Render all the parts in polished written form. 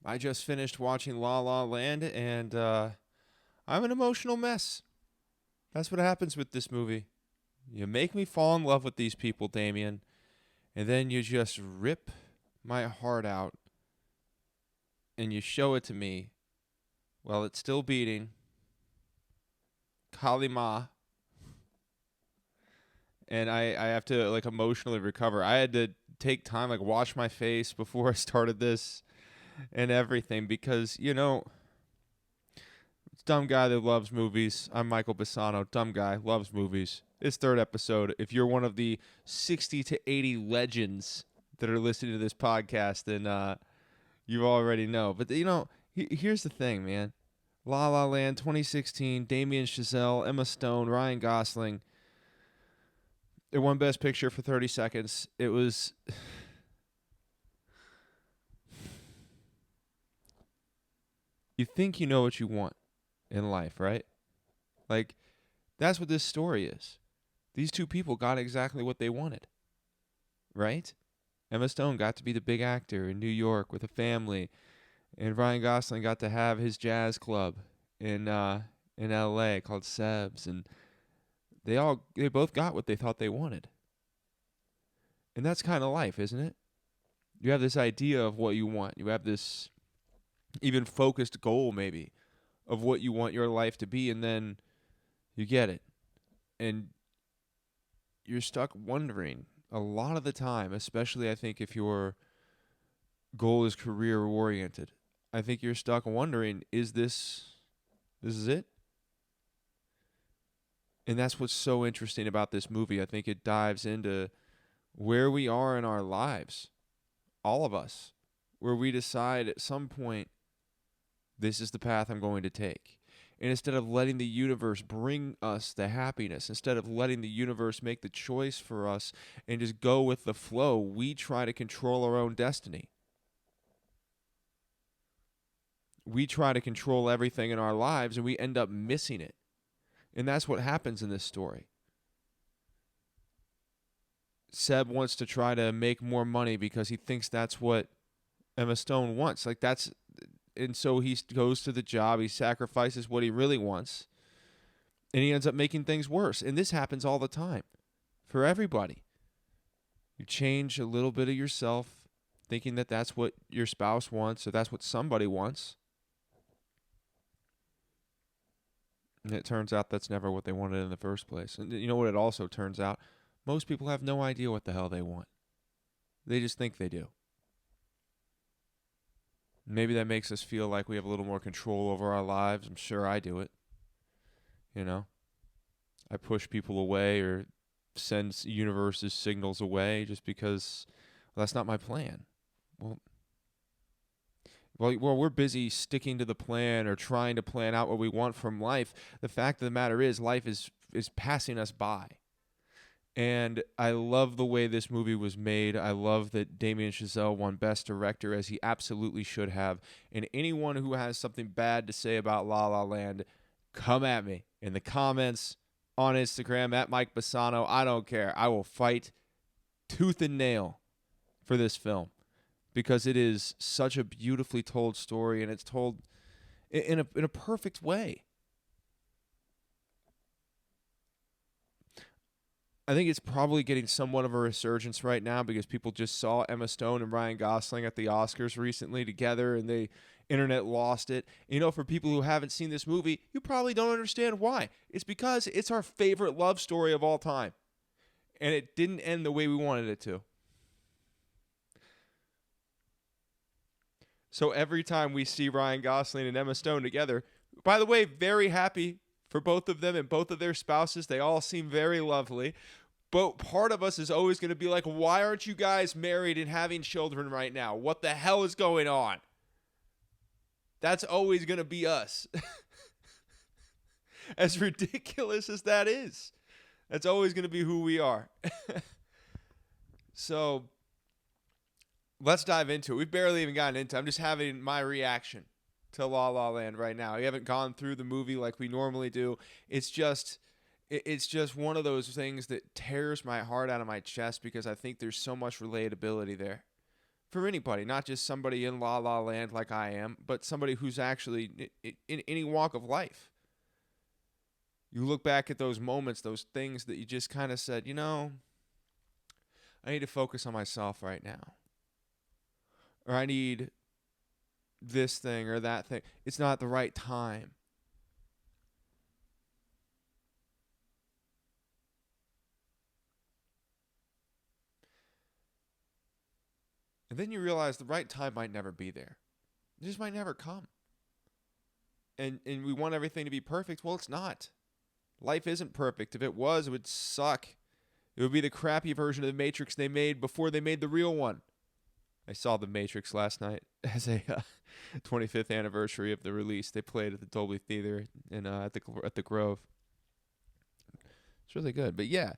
I just finished watching La La Land, and I'm an emotional mess. That's what happens with this movie. You make me fall in love with these people, Damien, and then you just rip my heart out and you show it to me while it's still beating. Kalima. And I have to like emotionally recover. I had to take time, like wash my face before I started this and everything because, dumb guy that loves movies. I'm Michael Bassano, dumb guy, loves movies. This third episode, if you're one of the 60 to 80 legends that are listening to this podcast, then you already know. But, here's the thing, man. La La Land 2016, Damien Chazelle, Emma Stone, Ryan Gosling. It won Best Picture for 30 seconds. It was... You think you know what you want in life, right? Like, that's what this story is. These two people got exactly what they wanted, right? Emma Stone got to be the big actor in New York with a family, and Ryan Gosling got to have his jazz club in L.A. called Seb's, and they both got what they thought they wanted, and that's kind of life, isn't it? You have this idea of what you want. You have this even focused goal, maybe, of what you want your life to be, and then you get it, and you're stuck wondering a lot of the time, especially I think if your goal is career oriented. I think you're stuck wondering, this is it? And that's what's so interesting about this movie. I think it dives into where we are in our lives, all of us, where we decide at some point, this is the path I'm going to take. And instead of letting the universe bring us the happiness, instead of letting the universe make the choice for us and just go with the flow, we try to control our own destiny. We try to control everything in our lives and we end up missing it. And that's what happens in this story. Seb wants to try to make more money because he thinks that's what Emma Stone wants. And so he goes to the job, he sacrifices what he really wants, and he ends up making things worse. And this happens all the time for everybody. You change a little bit of yourself, thinking that that's what your spouse wants or that's what somebody wants. And it turns out that's never what they wanted in the first place. And you know what it also turns out? Most people have no idea what the hell they want. They just think they do. Maybe that makes us feel like we have a little more control over our lives. I'm sure I do it. I push people away or send universe's signals away just because that's not my plan. Well, we're busy sticking to the plan or trying to plan out what we want from life. The fact of the matter is life is passing us by. And I love the way this movie was made. I love that Damien Chazelle won Best Director, as he absolutely should have. And anyone who has something bad to say about La La Land, come at me in the comments, on Instagram, at Mike Bassano. I don't care. I will fight tooth and nail for this film because it is such a beautifully told story, and it's told in a perfect way. I think it's probably getting somewhat of a resurgence right now because people just saw Emma Stone and Ryan Gosling at the Oscars recently together, and the internet lost it. For people who haven't seen this movie, you probably don't understand why. It's because it's our favorite love story of all time, and it didn't end the way we wanted it to. So every time we see Ryan Gosling and Emma Stone together, by the way, very happy for both of them and both of their spouses. They all seem very lovely. But part of us is always going to be like, why aren't you guys married and having children right now? What the hell is going on? That's always going to be us. As ridiculous as that is. That's always going to be who we are. So let's dive into it. We've barely even gotten into it. I'm just having my reaction to La La Land right now. We haven't gone through the movie like we normally do. It's just one of those things that tears my heart out of my chest because I think there's so much relatability there for anybody, not just somebody in La La Land like I am, but somebody who's actually in any walk of life. You look back at those moments, those things that you just kind of said, I need to focus on myself right now. Or I need this thing or that thing. It's not the right time. And then you realize the right time might never be there. It just might never come. And we want everything to be perfect. Well, it's not. Life isn't perfect. If it was, it would suck. It would be the crappy version of the Matrix they made before they made the real one. I saw the Matrix last night as a 25th anniversary of the release. They played at the Dolby Theater at the Grove. It's really good. But yeah,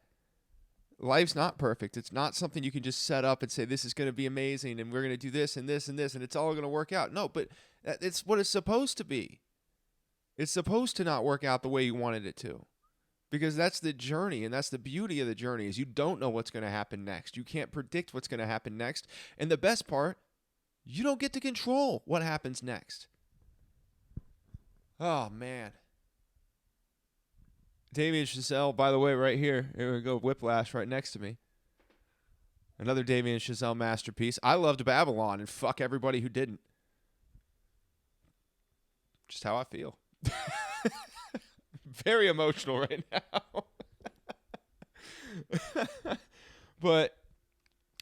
life's not perfect. It's not something you can just set up and say, this is going to be amazing, and we're going to do this and this and this, and it's all going to work out. No, but it's what it's supposed to be. It's supposed to not work out the way you wanted it to. Because that's the journey, and that's the beauty of the journey, is you don't know what's going to happen next. You can't predict what's going to happen next. And the best part, you don't get to control what happens next. Oh, man. Damien Chazelle, by the way, right here. Here we go, Whiplash right next to me. Another Damien Chazelle masterpiece. I loved Babylon, and fuck everybody who didn't. Just how I feel. Very emotional right now. But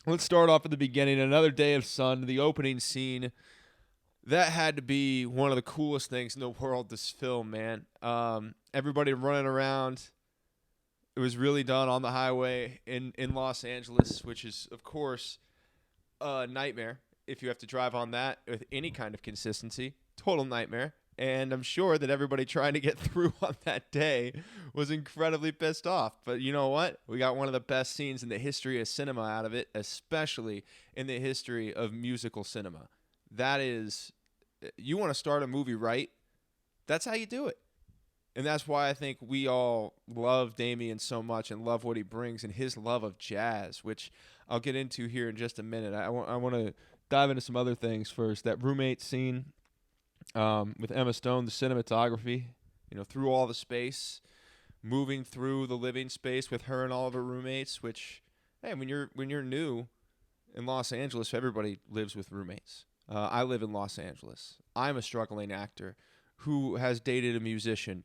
let's start off at the beginning. Another Day of Sun, the opening scene. That had to be one of the coolest things in the world, this film, man. Everybody running around. It was really done on the highway in Los Angeles, which is, of course, a nightmare if you have to drive on that with any kind of consistency. Total nightmare. And I'm sure that everybody trying to get through on that day was incredibly pissed off. But you know what? We got one of the best scenes in the history of cinema out of it, especially in the history of musical cinema. That is, you want to start a movie right, that's how you do it. And that's why I think we all love Damien so much and love what he brings and his love of jazz, which I'll get into here in just a minute. I want to dive into some other things first. That roommate scene. With Emma Stone, the cinematography, through all the space, moving through the living space with her and all of her roommates, which, hey, when you're new in Los Angeles, everybody lives with roommates. I live in Los Angeles. I'm a struggling actor who has dated a musician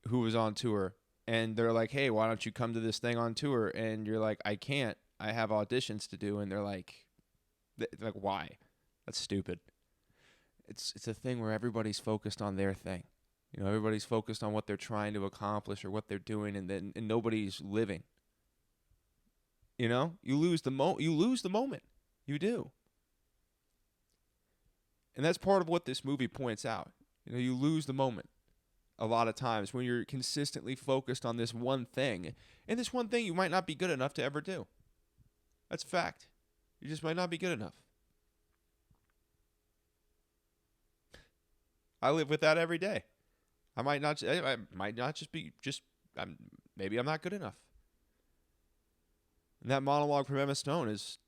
who was on tour, and they're like, hey, why don't you come to this thing on tour? And you're like, I can't. I have auditions to do. And they're like, why? That's stupid. It's a thing where everybody's focused on their thing. Everybody's focused on what they're trying to accomplish or what they're doing, and nobody's living. You lose the moment. You do. And that's part of what this movie points out. You lose the moment a lot of times when you're consistently focused on this one thing, and this one thing you might not be good enough to ever do. That's a fact. You just might not be good enough. I live with that every day. I might not just be maybe I'm not good enough. And that monologue from Emma Stone is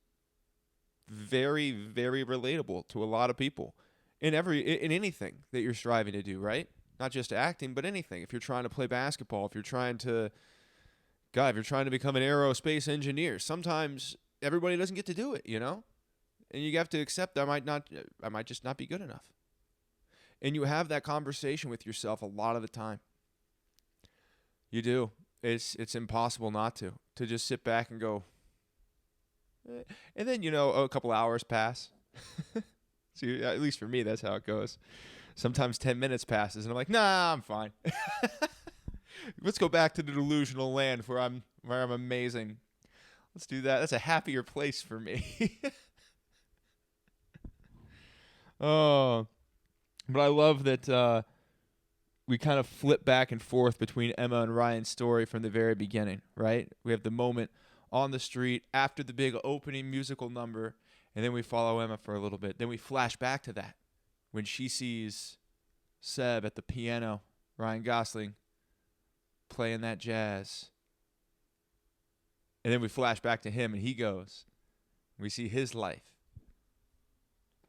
very, very relatable to a lot of people in anything that you're striving to do, right? Not just acting, but anything. If you're trying to play basketball, if you're trying to become an aerospace engineer, sometimes everybody doesn't get to do it, And you have to accept that I might just not be good enough. And you have that conversation with yourself a lot of the time. You do. It's impossible not to just sit back and go. And then, a couple hours pass. So at least for me, that's how it goes. Sometimes 10 minutes passes, and I'm like, nah, I'm fine. Let's go back to the delusional land where I'm amazing. Let's do that. That's a happier place for me. Oh. But I love that we kind of flip back and forth between Emma and Ryan's story from the very beginning, right? We have the moment on the street after the big opening musical number, and then we follow Emma for a little bit. Then we flash back to that when she sees Seb at the piano, Ryan Gosling, playing that jazz. And then we flash back to him, and he goes. We see his life.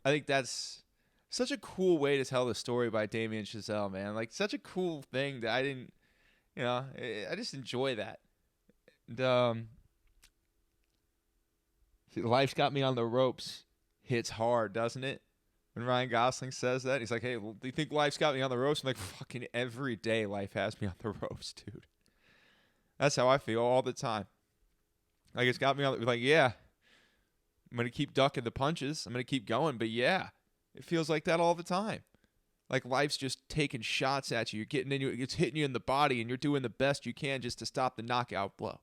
I think that's such a cool way to tell the story by Damien Chazelle, man. Like such a cool thing that I didn't, I just enjoy that. And, life's got me on the ropes. Hits hard, doesn't it? When Ryan Gosling says that, he's like, "Hey, do you think life's got me on the ropes?" I'm like, "Fucking every day, life has me on the ropes, dude." That's how I feel all the time. Like it's got me on. Like, yeah, I'm gonna keep ducking the punches. I'm gonna keep going, but yeah, it feels like that all the time. Like life's just taking shots at you. You're getting in you. It's hitting you in the body, and you're doing the best you can just to stop the knockout blow.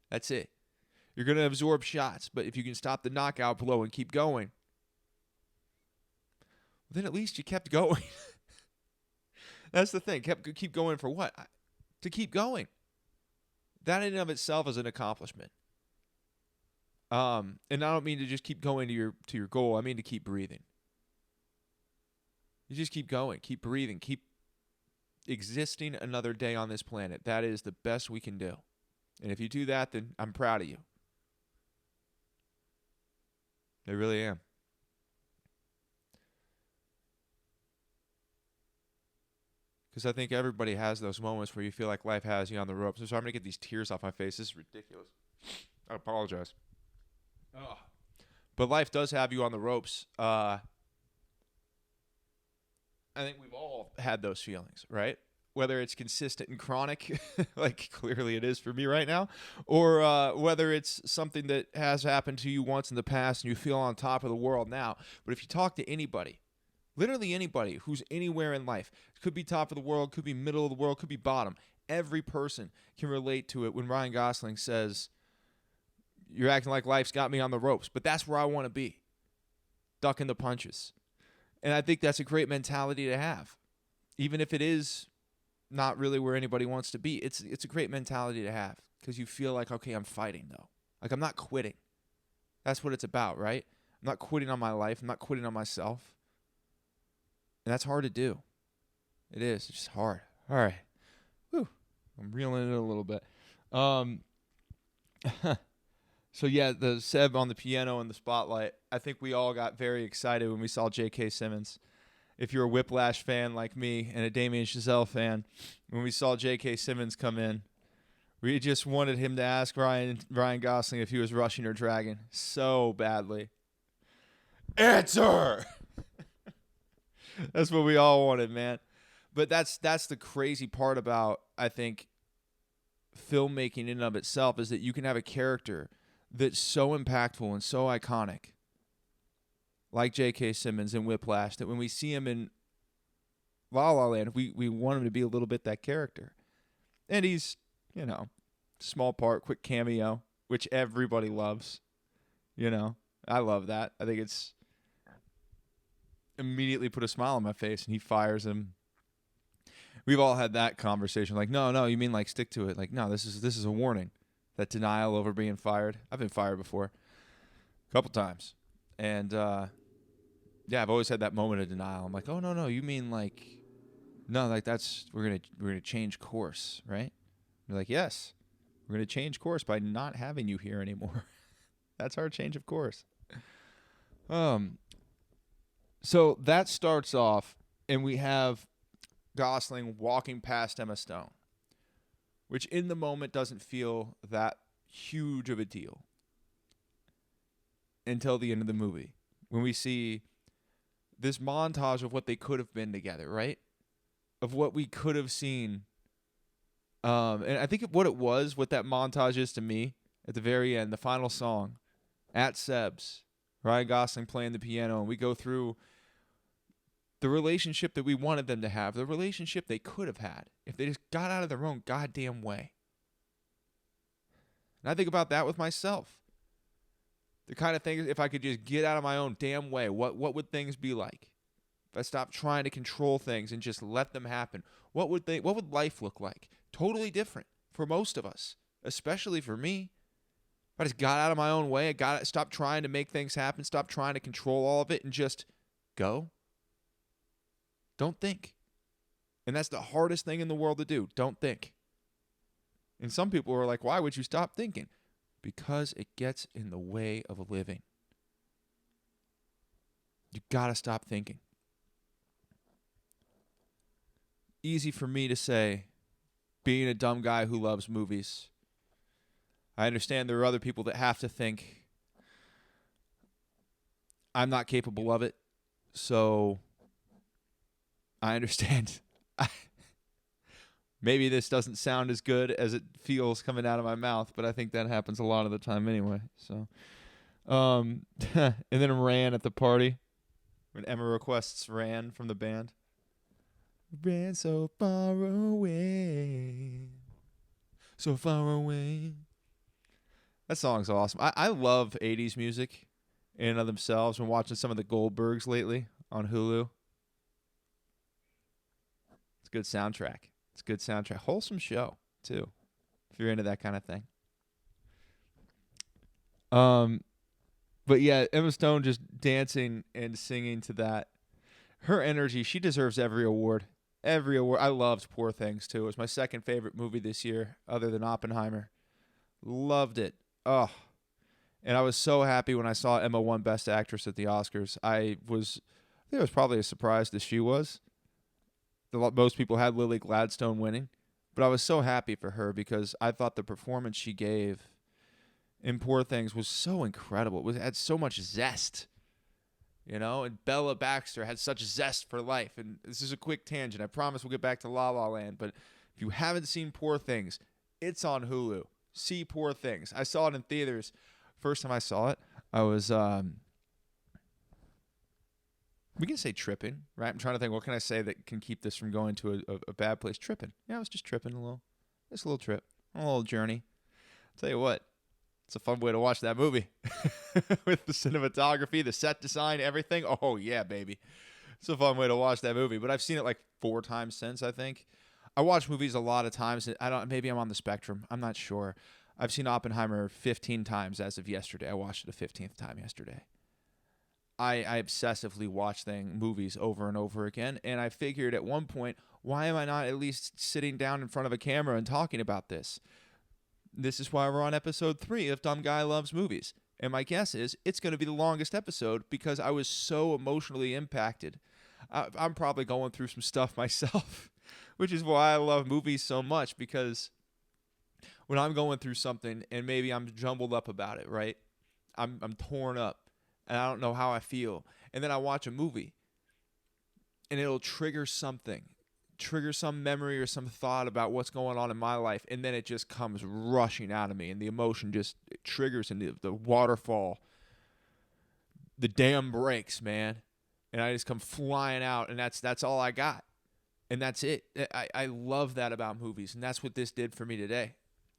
That's it. You're gonna absorb shots, but if you can stop the knockout blow and keep going, then at least you kept going. That's the thing. Keep going for what? To keep going. That in and of itself is an accomplishment. And I don't mean to just keep going to your goal. I mean to keep breathing. You just keep going, keep breathing, keep existing another day on this planet. That is the best we can do. And if you do that, then I'm proud of you. I really am. Because I think everybody has those moments where you feel like life has you on the ropes. So I'm going to get these tears off my face. This is ridiculous. I apologize. Oh. But life does have you on the ropes. I think we've all had those feelings, right? Whether it's consistent and chronic, like clearly it is for me right now, or whether it's something that has happened to you once in the past and you feel on top of the world now. But if you talk to anybody, literally anybody who's anywhere in life, could be top of the world, could be middle of the world, could be bottom, every person can relate to it when Ryan Gosling says, "You're acting like life's got me on the ropes," but that's where I want to be, ducking the punches. And I think that's a great mentality to have. Even if it is not really where anybody wants to be, it's a great mentality to have because you feel like, okay, I'm fighting though. Like I'm not quitting. That's what it's about, right? I'm not quitting on my life. I'm not quitting on myself. And that's hard to do. It is. It's just hard. All right. Whew. I'm reeling it a little bit. So yeah, the Seb on the piano and the spotlight. I think we all got very excited when we saw J.K. Simmons. If you're a Whiplash fan like me and a Damien Chazelle fan, when we saw J.K. Simmons come in, we just wanted him to ask Ryan Gosling if he was rushing or dragging so badly. Answer! That's what we all wanted, man. But that's the crazy part about, I think, filmmaking in and of itself is that you can have a character that's so impactful and so iconic, like J.K. Simmons in Whiplash, that when we see him in La La Land, we want him to be a little bit that character. And he's, small part, quick cameo, which everybody loves. I love that. I think it's immediately put a smile on my face, and he fires him. We've all had that conversation. Like, no, you mean like stick to it. Like, no, this is a warning. That denial over being fired. I've been fired before. A couple times. And, I've always had that moment of denial. I'm like, oh, no, you mean like, no, like we're gonna change course, right? You're like, yes, we're going to change course by not having you here anymore. That's our change of course. So that starts off, and we have Gosling walking past Emma Stone, which in the moment doesn't feel that huge of a deal until the end of the movie, when we see this montage of what they could have been together, right? Of what we could have seen. And I think what that montage is to me, at the very end, the final song, at Seb's, Ryan Gosling playing the piano, and we go through the relationship that we wanted them to have, the relationship they could have had if they just got out of their own goddamn way. And I think about that with myself. The kind of thing, if I could just get out of my own damn way, what would things be like? If I stopped trying to control things and just let them happen, what would life look like? Totally different for most of us, especially for me. If I just got out of my own way, stopped trying to make things happen, stopped trying to control all of it, and just go. Don't think. And that's the hardest thing in the world to do. Don't think. And some people are like, why would you stop thinking? Because it gets in the way of living. You got to stop thinking. Easy for me to say, being a dumb guy who loves movies. I understand there are other people that have to think. I'm not capable of it, so I understand. Maybe this doesn't sound as good as it feels coming out of my mouth, but I think that happens a lot of the time anyway. So, and then Ran at the party when Emma requests Ran from the band. Ran so far away, so far away. That song's awesome. I love 80s music in and of themselves. Been watching some of the Goldbergs lately on Hulu. It's a good soundtrack. It's a good soundtrack. Wholesome show, too, if you're into that kind of thing. But yeah, Emma Stone just dancing and singing to that. Her energy, she deserves every award. Every award. I loved Poor Things, too. It was my second favorite movie this year, other than Oppenheimer. Loved it. Oh. And I was so happy when I saw Emma won Best Actress at the Oscars. I think it was probably as surprised as she was. Most people had Lily Gladstone winning. But I was so happy for her because I thought the performance she gave in Poor Things was so incredible. It had so much zest. You know, and Bella Baxter had such zest for life. And this is a quick tangent. I promise we'll get back to La La Land. But if you haven't seen Poor Things, it's on Hulu. See Poor Things. I saw it in theaters. First time I saw it, I was, we can say tripping, right? I'm trying to think, what can I say that can keep this from going to a bad place? Tripping. Yeah, I was just tripping just a little trip, a little journey. I'll tell you what, it's a fun way to watch that movie. With the cinematography, the set design, everything. Oh, yeah, baby. It's a fun way to watch that movie. But I've seen it like 4 times since, I think. I watch movies a lot of times. Maybe I'm on the spectrum. I'm not sure. I've seen Oppenheimer 15 times as of yesterday. I watched it a 15th time yesterday. I obsessively watch movies over and over again, and I figured at one point, why am I not at least sitting down in front of a camera and talking about this? This is why we're on episode 3 of Dumb Guy Loves Movies. And my guess is it's going to be the longest episode because I was so emotionally impacted. I'm probably going through some stuff myself, which is why I love movies so much, because when I'm going through something and maybe I'm jumbled up about it, right? I'm torn up and I don't know how I feel. And then I watch a movie and it'll trigger some memory or some thought about what's going on in my life. And then it just comes rushing out of me and the emotion just triggers and the waterfall. The dam breaks, man. And I just come flying out, and that's all I got. And that's it. I love that about movies, and that's what this did for me today.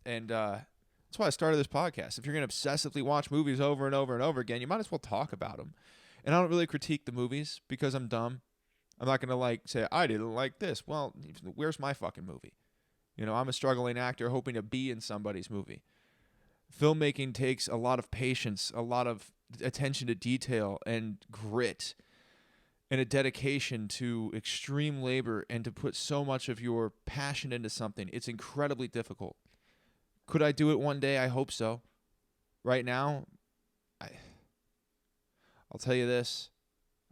And that's why I started this podcast. If you're going to obsessively watch movies over and over and over again, you might as well talk about them. And I don't really critique the movies because I'm dumb. I'm not going to say, I didn't like this. Well, where's my fucking movie? You know, I'm a struggling actor hoping to be in somebody's movie. Filmmaking takes a lot of patience, a lot of attention to detail and grit, and a dedication to extreme labor and to put so much of your passion into something. It's incredibly difficult. Could I do it one day? I hope so. Right now, I'll tell you this.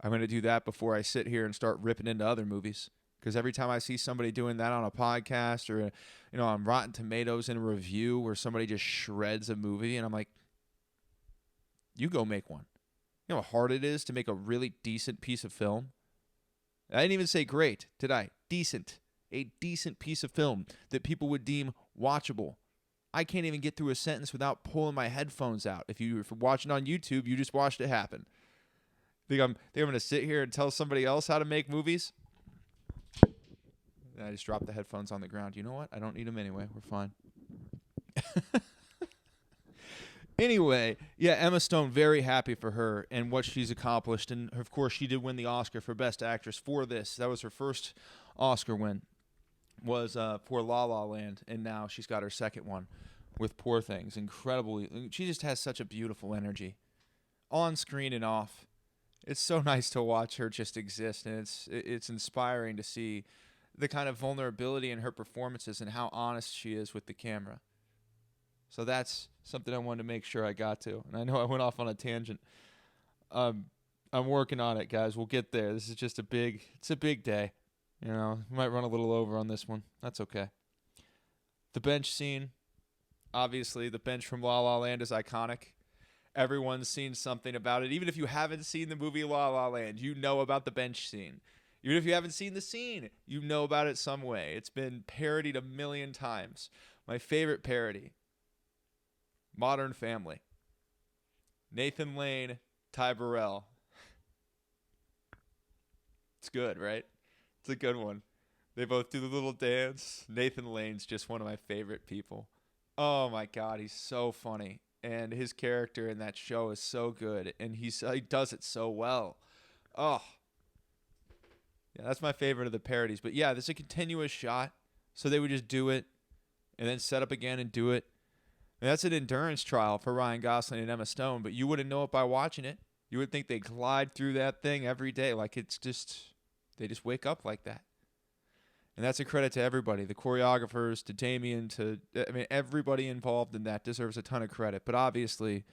I'm going to do that before I sit here and start ripping into other movies. Because every time I see somebody doing that on a podcast or, on Rotten Tomatoes in a review where somebody just shreds a movie, and I'm like, you go make one. You know how hard it is to make a really decent piece of film? I didn't even say great, did I? Decent. A decent piece of film that people would deem watchable. I can't even get through a sentence without pulling my headphones out. If you're watching on YouTube, you just watched it happen. Think I'm going to sit here and tell somebody else how to make movies? And I just dropped the headphones on the ground. You know what? I don't need them anyway. We're fine. Anyway, yeah, Emma Stone, very happy for her and what she's accomplished. And, of course, she did win the Oscar for Best Actress for this. That was her first Oscar win, was for La La Land. And now she's got her second one with Poor Things. Incredibly. She just has such a beautiful energy on screen and off. It's so nice to watch her just exist. And it's inspiring to see the kind of vulnerability in her performances and how honest she is with the camera. So that's something I wanted to make sure I got to. And I know I went off on a tangent. I'm working on it, guys. We'll get there. This is just it's a big day. You know, we might run a little over on this one. That's okay. The bench scene, obviously, the bench from La La Land is iconic. Everyone's seen something about it. Even if you haven't seen the movie La La Land, you know about the bench scene. Even if you haven't seen the scene, you know about it some way. It's been parodied a million times. My favorite parody, Modern Family. Nathan Lane, Ty Burrell. It's good, right? It's a good one. They both do the little dance. Nathan Lane's just one of my favorite people. Oh my God, he's so funny. And his character in that show is so good. And he does it so well. Oh, yeah, that's my favorite of the parodies. But yeah, there's a continuous shot. So they would just do it and then set up again and do it. And that's an endurance trial for Ryan Gosling and Emma Stone. But you wouldn't know it by watching it. You would think they glide through that thing every day. Like it's just, they just wake up like that. And that's a credit to everybody, the choreographers, to Damien, everybody involved in that deserves a ton of credit. But obviously,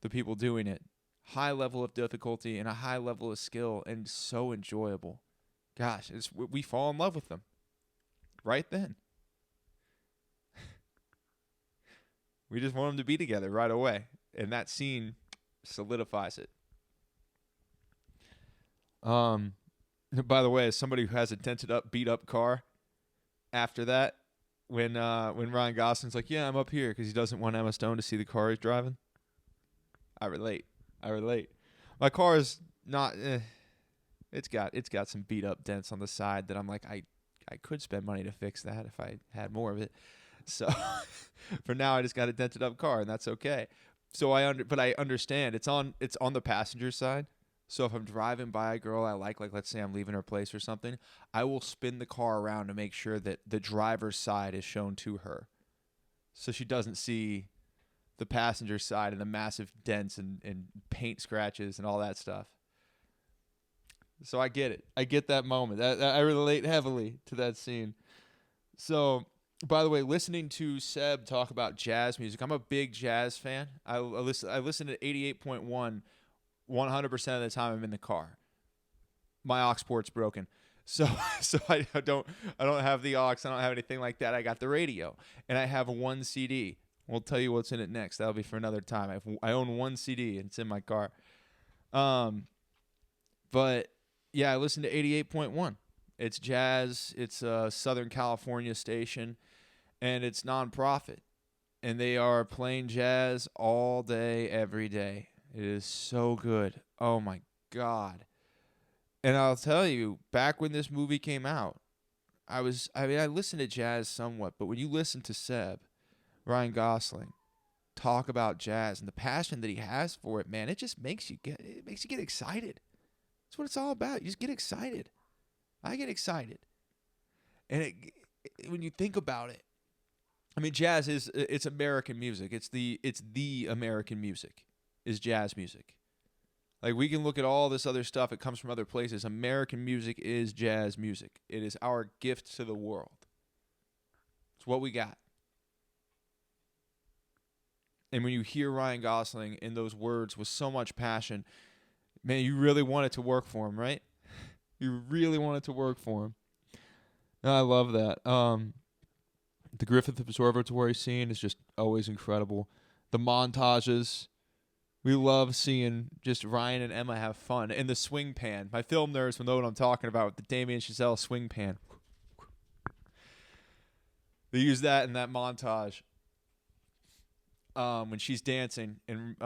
the people doing it, high level of difficulty and a high level of skill and so enjoyable. Gosh, we fall in love with them right then. We just want them to be together right away. And that scene solidifies it. By the way, as somebody who has a dented up, beat up car, after that, when Ryan Gosling's like, yeah, I'm up here because he doesn't want Emma Stone to see the car he's driving, I relate. My car is not. It's got some beat up dents on the side that I'm like, I could spend money to fix that if I had more of it. So for now, I just got a dented up car, and that's okay. So but I understand it's on the passenger side. So if I'm driving by a girl I like let's say I'm leaving her place or something, I will spin the car around to make sure that the driver's side is shown to her, so she doesn't see the passenger side and the massive dents and paint scratches and all that stuff. So I get it. I get that moment. I relate heavily to that scene. So, by the way, listening to Seb talk about jazz music, I'm a big jazz fan. I listen to 88.1 100% of the time I'm in the car. My aux port's broken. So I don't have the aux. I don't have anything like that. I got the radio and I have one CD. We'll tell you what's in it next. That'll be for another time. I own one CD and it's in my car. But yeah, I listen to 88.1. It's jazz. It's a Southern California station and it's nonprofit. And they are playing jazz all day, every day. It is so good. Oh, my God. And I'll tell you, back when this movie came out, I listened to jazz somewhat, but when you listen to Seb, Ryan Gosling, talk about jazz and the passion that he has for it, man, it just makes you get excited. That's what it's all about. You just get excited. I get excited. And when you think about it, I mean, jazz it's American music. It's the American music. Is jazz music. Like, we can look at all this other stuff. It comes from other places. American music is jazz music. It is our gift to the world. It's what we got. And when you hear Ryan Gosling in those words with so much passion, man, you really want it to work for him, right? You really want it to work for him. And I love that. The Griffith Observatory scene is just always incredible. The montages. We love seeing just Ryan and Emma have fun. And the swing pan. My film nerds will know what I'm talking about with the Damien Chazelle swing pan. They use that in that montage when she's dancing. And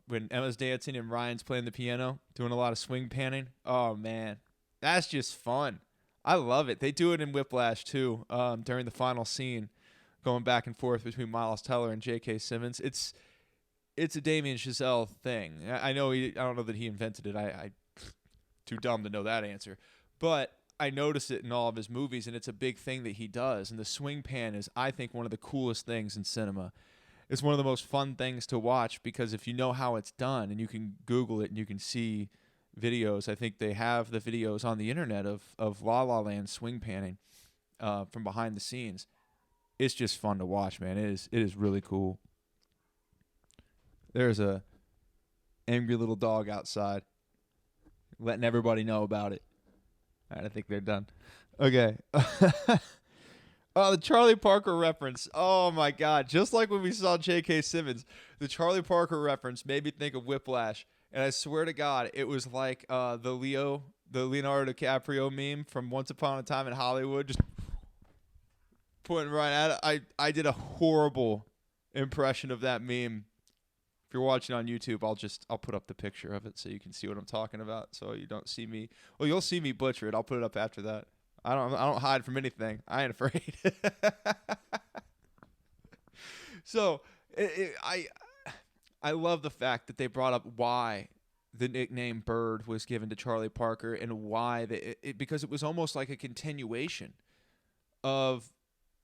when Emma's dancing and Ryan's playing the piano, doing a lot of swing panning. Oh, man. That's just fun. I love it. They do it in Whiplash, too, during the final scene, going back and forth between Miles Teller and J.K. Simmons. It's a Damien Chazelle thing. I know I don't know that he invented it. I too dumb to know that answer. But I notice it in all of his movies, and it's a big thing that he does. And the swing pan is, I think, one of the coolest things in cinema. It's one of the most fun things to watch because if you know how it's done, and you can Google it and you can see videos. I think they have the videos on the internet of La La Land swing panning from behind the scenes. It's just fun to watch, man. It is really cool. There's a angry little dog outside. letting everybody know about it. All right, I think they're done. Okay. Oh, the Charlie Parker reference. Oh my God! Just like when we saw J.K. Simmons, the Charlie Parker reference made me think of Whiplash, and I swear to God, it was like the Leonardo DiCaprio meme from Once Upon a Time in Hollywood, just pointing right at it. I did a horrible impression of that meme. If you're watching on YouTube, I'll put up the picture of it so you can see what I'm talking about. So you don't see me. Well, you'll see me butcher it. I'll put it up after that. I don't hide from anything. I ain't afraid. So I love the fact that they brought up why the nickname Bird was given to Charlie Parker and why because it was almost like a continuation of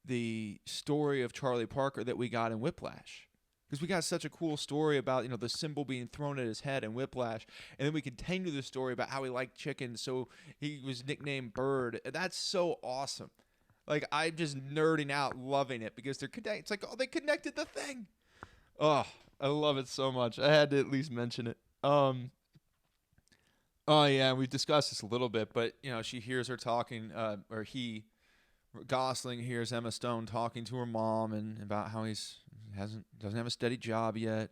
the story of Charlie Parker that we got in Whiplash. Because we got such a cool story about, the symbol being thrown at his head in Whiplash. And then we continue the story about how he liked chicken, so he was nicknamed Bird. That's so awesome. Like, I'm just nerding out, loving it, because they're connected. It's like, oh, they connected the thing. Oh, I love it so much. I had to at least mention it. Oh, yeah, we've discussed this a little bit, but, she hears her talking, Gosling hears Emma Stone talking to her mom and about how doesn't have a steady job yet.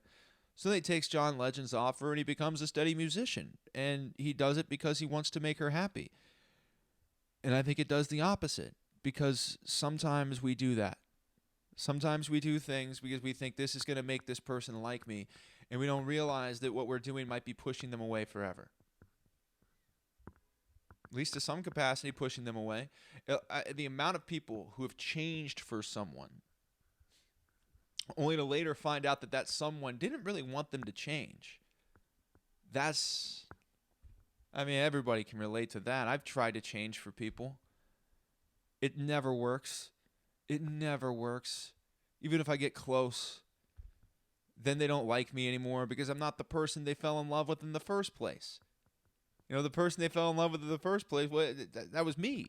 So he takes John Legend's offer and he becomes a steady musician. And he does it because he wants to make her happy. And I think it does the opposite, because sometimes we do that. Sometimes we do things because we think this is going to make this person like me, and we don't realize that what we're doing might be pushing them away forever. At least to some capacity, pushing them away. The amount of people who have changed for someone, only to later find out that someone didn't really want them to change. Everybody can relate to that. I've tried to change for people. It never works. It never works. Even if I get close, then they don't like me anymore because I'm not the person they fell in love with in the first place. The person they fell in love with in the first place, that was me.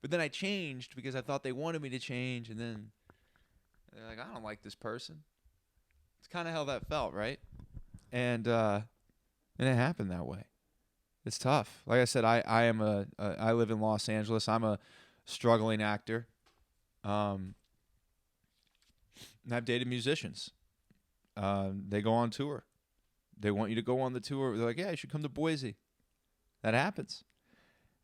But then I changed because I thought they wanted me to change, and then they're like, I don't like this person. It's kind of how that felt, right? And it happened that way. It's tough. Like I said, I live in Los Angeles. I'm a struggling actor. And I've dated musicians. They go on tour. They want you to go on the tour. They're like, yeah, you should come to Boise. That happens.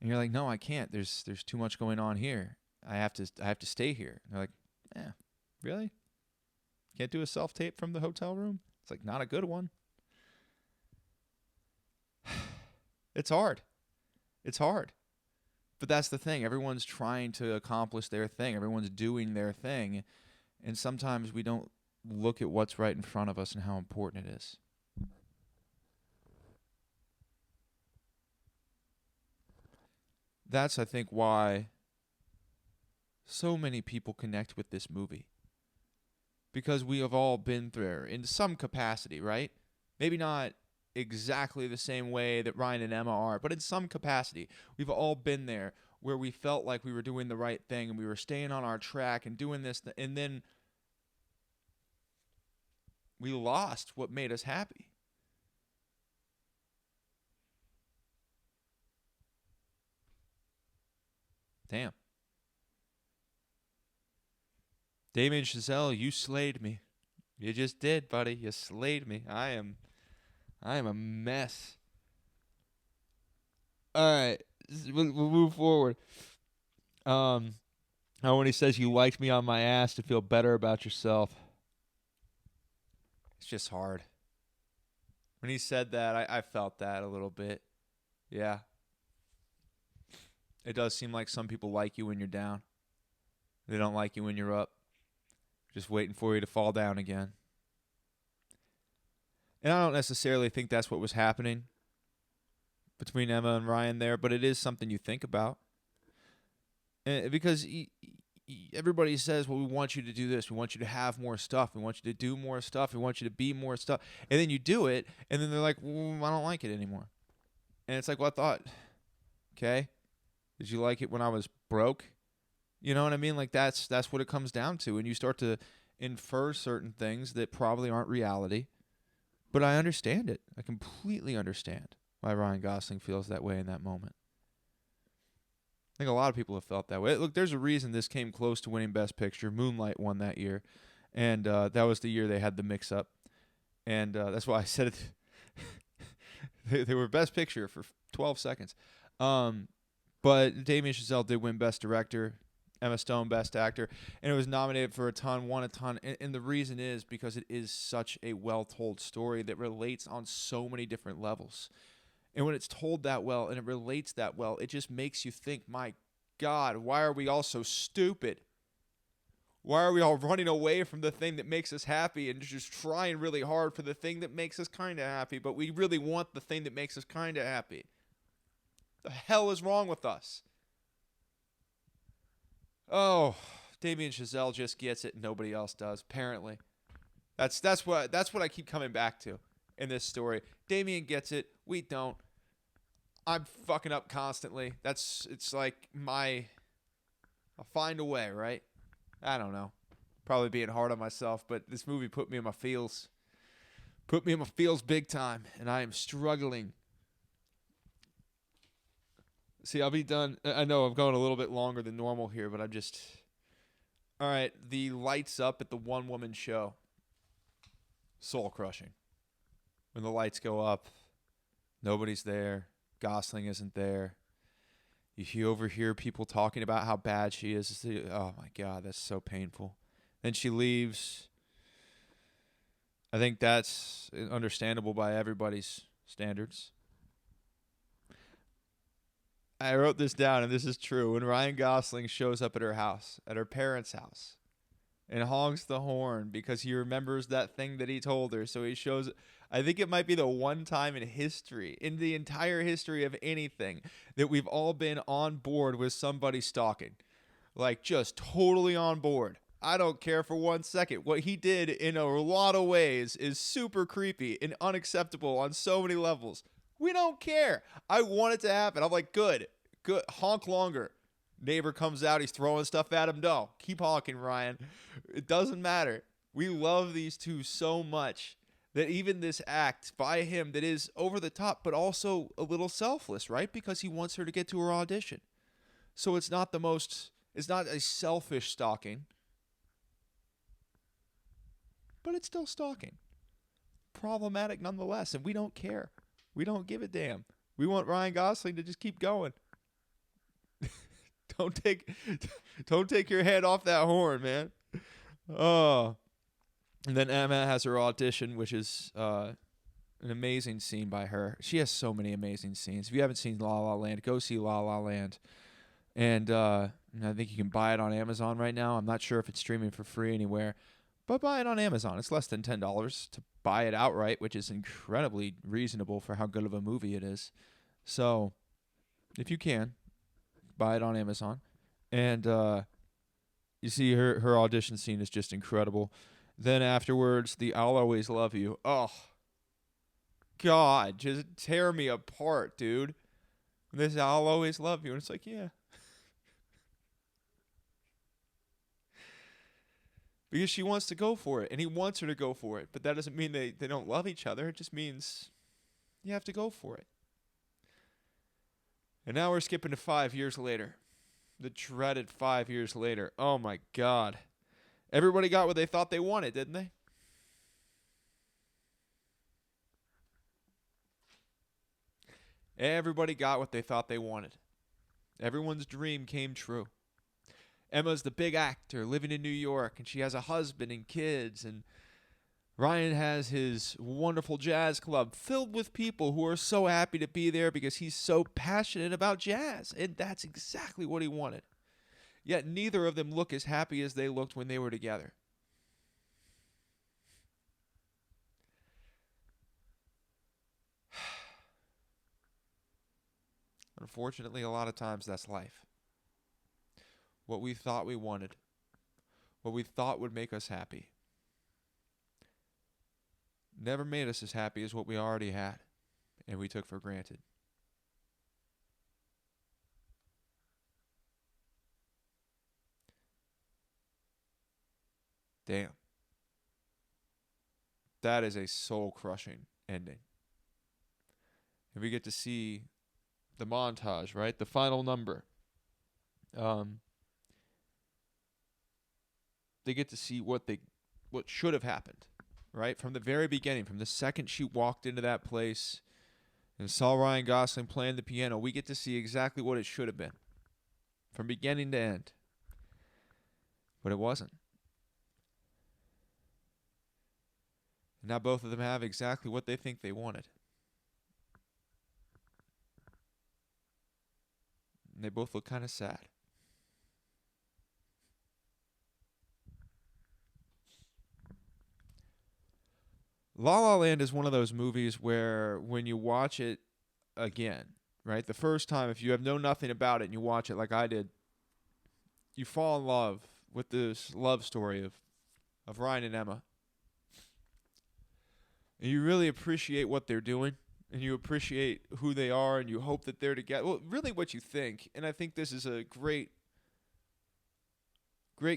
And you're like, no, I can't. There's too much going on here. I have to stay here. And they're like, yeah, really? Can't do a self-tape from the hotel room? It's like, not a good one. It's hard. It's hard. But that's the thing. Everyone's trying to accomplish their thing. Everyone's doing their thing. And sometimes we don't look at what's right in front of us and how important it is. That's, I think, why so many people connect with this movie. Because we have all been there in some capacity, right? Maybe not exactly the same way that Ryan and Emma are, but in some capacity. We've all been there where we felt like we were doing the right thing and we were staying on our track and doing this, and then we lost what made us happy. Damn. Damien Chazelle, you slayed me. You just did, buddy. You slayed me. I am a mess. All right, we'll move forward. How when he says you liked me on my ass to feel better about yourself. It's just hard. When he said that, I felt that a little bit. Yeah. It does seem like some people like you when you're down. They don't like you when you're up. Just waiting for you to fall down again. And I don't necessarily think that's what was happening between Emma and Ryan there, but it is something you think about. Because everybody says, well, we want you to do this. We want you to have more stuff. We want you to do more stuff. We want you to be more stuff. And then you do it, and then they're like, well, I don't like it anymore. And it's like, well, I thought, okay, did you like it when I was broke? You know what I mean? Like, that's what it comes down to. And you start to infer certain things that probably aren't reality. But I understand it. I completely understand. why Ryan Gosling feels that way in that moment. I think a lot of people have felt that way. Look, there's a reason this came close to winning Best Picture. Moonlight won that year, and that was the year they had the mix-up, and that's why I said it. They were Best Picture for 12 seconds. But Damien Chazelle did win Best Director, Emma Stone Best Actor, and it was nominated for a ton, won a ton. And the reason is because it is such a well-told story that relates on so many different levels. And when it's told that well and it relates that well, it just makes you think, my God, why are we all so stupid? Why are we all running away from the thing that makes us happy and just trying really hard for the thing that makes us kind of happy, but we really want the thing that makes us kind of happy? The hell is wrong with us? Oh, Damien Chazelle just gets it and nobody else does, apparently. That's what I keep coming back to in this story. Damien gets it, we don't. I'm fucking up constantly. It's like I'll find a way, right? I don't know. Probably being hard on myself, but this movie put me in my feels. Put me in my feels big time, and I am struggling. See, I'll be done. I know I'm going a little bit longer than normal here, but I'm just... All right, the lights up at the one-woman show. Soul-crushing. When the lights go up, nobody's there. Gosling isn't there. You overhear people talking about how bad she is. Oh, my God, that's so painful. Then she leaves. I think that's understandable by everybody's standards. I wrote this down, and this is true. When Ryan Gosling shows up at her house, at her parents' house, and honks the horn because he remembers that thing that he told her. So he shows, I think it might be the one time in history, in the entire history of anything, that we've all been on board with somebody stalking. Like, just totally on board. I don't care for 1 second. What he did in a lot of ways is super creepy and unacceptable on so many levels. We don't care. I want it to happen. I'm like, good. Honk longer. Neighbor comes out. He's throwing stuff at him. No, keep honking, Ryan. It doesn't matter. We love these two so much that even this act by him that is over the top, but also a little selfless, right? Because he wants her to get to her audition. So it's not a selfish stalking, but it's still stalking. Problematic nonetheless, and we don't care. We don't give a damn. We want Ryan Gosling to just keep going. Don't take your head off that horn, man. Oh. And then Emma has her audition, which is an amazing scene by her. She has so many amazing scenes. If you haven't seen La La Land, go see La La Land. And I think you can buy it on Amazon right now. I'm not sure if it's streaming for free anywhere, but buy it on Amazon. It's less than $10 to buy it outright, which is incredibly reasonable for how good of a movie it is. So, if you can, buy it on Amazon. And you see her audition scene is just incredible. Then afterwards, the I'll Always Love You. Oh, God, just tear me apart, dude. This I'll always love you. And it's like, yeah. Because she wants to go for it, and he wants her to go for it. But that doesn't mean they don't love each other. It just means you have to go for it. And now we're skipping to 5 years later. The dreaded 5 years later. Oh, my God. Everybody got what they thought they wanted, didn't they? Everybody got what they thought they wanted. Everyone's dream came true. Emma's the big actor living in New York, and she has a husband and kids, and Ryan has his wonderful jazz club filled with people who are so happy to be there because he's so passionate about jazz, and that's exactly what he wanted. Yet neither of them look as happy as they looked when they were together. Unfortunately, a lot of times that's life. What we thought we wanted, what we thought would make us happy, never made us as happy as what we already had and we took for granted. Damn. That is a soul-crushing ending. and we get to see the montage, right? The final number. Um, they get to see what should have happened, right? From the very beginning, from the second she walked into that place and saw Ryan Gosling playing the piano, we get to see exactly what it should have been from beginning to end. But it wasn't. And now both of them have exactly what they think they wanted. And they both look kind of sad. La La Land is one of those movies where when you watch it again, right, the first time, if you have known nothing about it and you watch it like I did, you fall in love with this love story of Ryan and Emma. And you really appreciate what they're doing, and you appreciate who they are, and you hope that they're together. Well, really what you think, and I think this is a great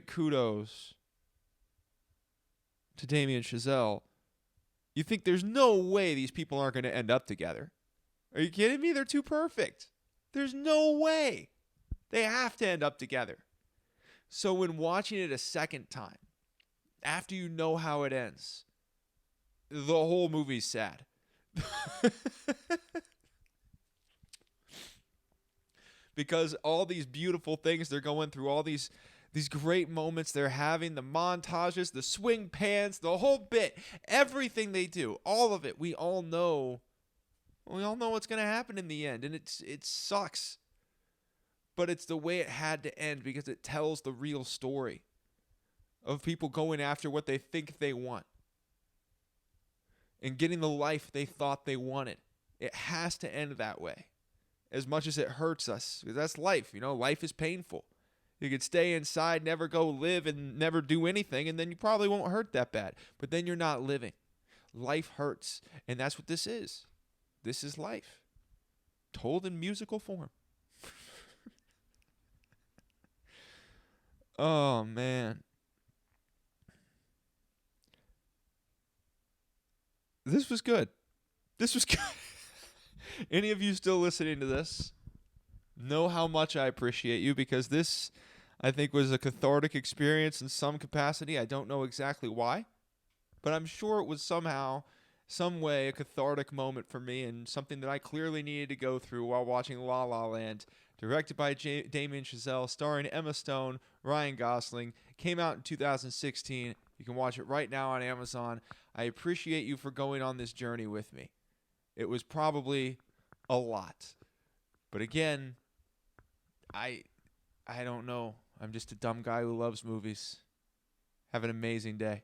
kudos to Damien and Chazelle. You think there's no way these people aren't going to end up together. Are you kidding me? They're too perfect. There's no way. They have to end up together. So when watching it a second time, after you know how it ends, the whole movie's sad. Because all these beautiful things they're going through, all these great moments they're having, the montages, the swing pans, the whole bit, everything they do, all of it, we all know what's going to happen in the end, and it sucks. But it's the way it had to end because it tells the real story of people going after what they think they want and getting the life they thought they wanted. It has to end that way. As much as it hurts us, because that's life. Life is painful. You could stay inside, never go live, and never do anything, and then you probably won't hurt that bad. But then you're not living. Life hurts, and that's what this is. This is life, told in musical form. Oh, man. This was good. Any of you still listening to this know how much I appreciate you, because this, I think, was a cathartic experience in some capacity. I don't know exactly why, but I'm sure it was somehow, some way, a cathartic moment for me, and something that I clearly needed to go through while watching La La Land, directed by Damien Chazelle, starring Emma Stone, Ryan Gosling. Came out in 2016. You can watch it right now on Amazon. I appreciate you for going on this journey with me. It was probably a lot. But again, I don't know. I'm just a dumb guy who loves movies. Have an amazing day.